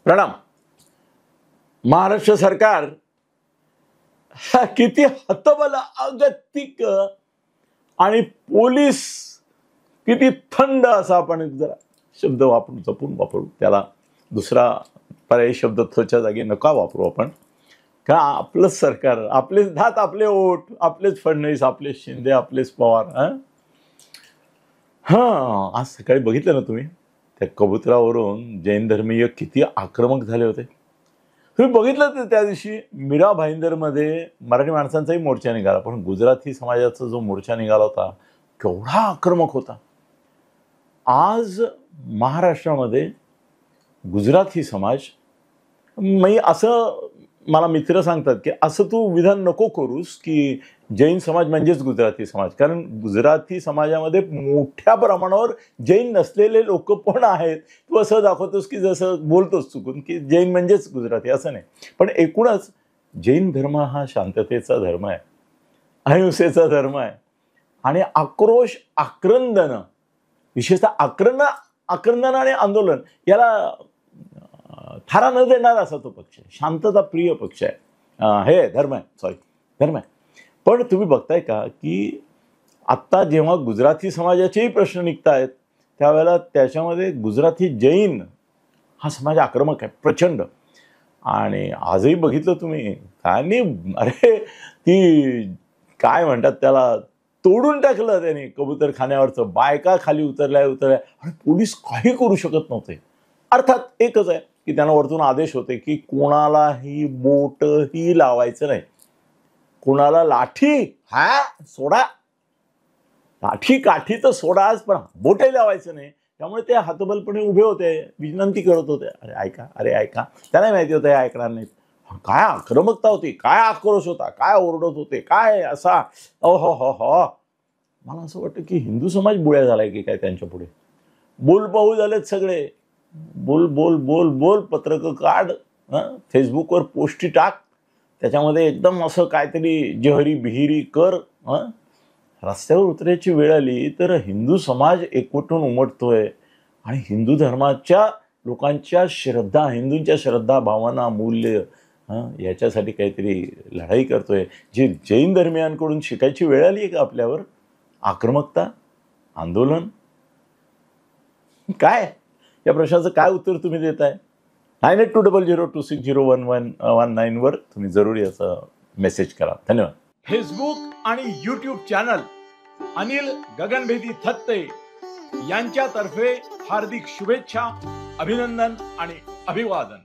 प्रणाम. महाराष्ट्र सरकार किती हतबल, अगतिक आणि पोलीस किती थंड असा आपण जरा शब्द वापरू, जपून वापरू. त्याला दुसरा पर्यायी शब्द थच्या जागी नका वापरू आपण. का आपलं सरकार, आपलेच धात, आपले ओठ, आपलेच फडणवीस, आपलेच शिंदे, आपलेच पवार. आज सकाळी बघितलं ना तुम्ही, त्या कबुतरावरून जैन धर्मीय किती आक्रमक झाले होते. तुम्ही बघितलं तर त्या दिवशी मीरा भाईंदरमध्ये मराठी माणसांचाही मोर्चा निघाला, पण गुजराती समाजाचा जो मोर्चा निघाला होता केवढा आक्रमक होता. आज महाराष्ट्रामध्ये गुजराती समाज, मी असं, मला मित्र सांगतात की असं तू विधान नको करूस की जैन समाज म्हणजेच गुजराती समाज, कारण गुजराती समाजामध्ये मोठ्या प्रमाणावर जैन नसलेले लोक पण आहेत. तू असं दाखवतोस की जसं बोलतोस चुकून की जैन म्हणजेच गुजराती, असं नाही. पण एकूणच जैन धर्म हा शांततेचा धर्म आहे, अहिंसेचा धर्म आहे. आणि आक्रोश, आक्रंदन, विशेषतः आक्रंदन आणि आंदोलन याला थारा न देणारा असा तो पक्ष आहे, शांतता प्रिय पक्ष आहे. हे धर्म आहे, धर्म आहे. पण तुम्ही बघताय का की आत्ता जेव्हा गुजराती समाजाचेही प्रश्न निघत आहेत त्यावेळेला त्याच्यामध्ये गुजराती जैन हा समाज आक्रमक आहे प्रचंड. आणि आजही बघितलं तुम्ही, त्यांनी अरे ती काय म्हणतात त्याला, तोडून टाकलं त्यांनी कबूतरखान्यावरचं. बायका खाली उतरल्या आणि पोलीस काही करू शकत नव्हते. अर्थात एकच आहे की त्यांना वरतून आदेश होते की कोणालाही बोटही लावायचं नाही, कोणाला लाठी सोडा, लाठी काठी तर सोडाच, पण बोटही लावायचं नाही. त्यामुळे ते हतबलपणे उभे होते, विनंती करत होते, अरे ऐका. त्यांना माहिती होतं हे ऐकणार नाहीत. काय आक्रमकता होती, काय आक्रोश होता, काय ओरडत होते, काय असा. मला असं वाटतं की हिंदू समाज बुळ्या झालाय की काय त्यांच्या पुढे. बोलपाहू झालेत सगळे. बोल बोल बोल बोल, पत्रकं काढ, फेसबुकवर पोस्टी टाक, त्याच्यामध्ये एकदम असं काहीतरी जहरी बिहिरी कर. रस्त्यावर उतरायची वेळ आली तर हिंदू समाज एकवटून उमटतोय आणि हिंदू धर्माच्या लोकांच्या श्रद्धा, हिंदूंच्या श्रद्धा, भावना, मूल्य याच्यासाठी काहीतरी लढाई करतोय. जी जैन धर्मियांकडून शिकायची वेळ आली आहे का आपल्यावर? आक्रमकता, आंदोलन, काय या प्रश्नाचं काय उत्तर तुम्ही देताय? 982002601119 वर तुम्ही जरूर याचा मेसेज करा. धन्यवाद. फेसबुक आणि यूट्यूब चॅनल अनिल गगनभेदी थत्ते यांच्यातर्फे हार्दिक शुभेच्छा, अभिनंदन आणि अभिवादन.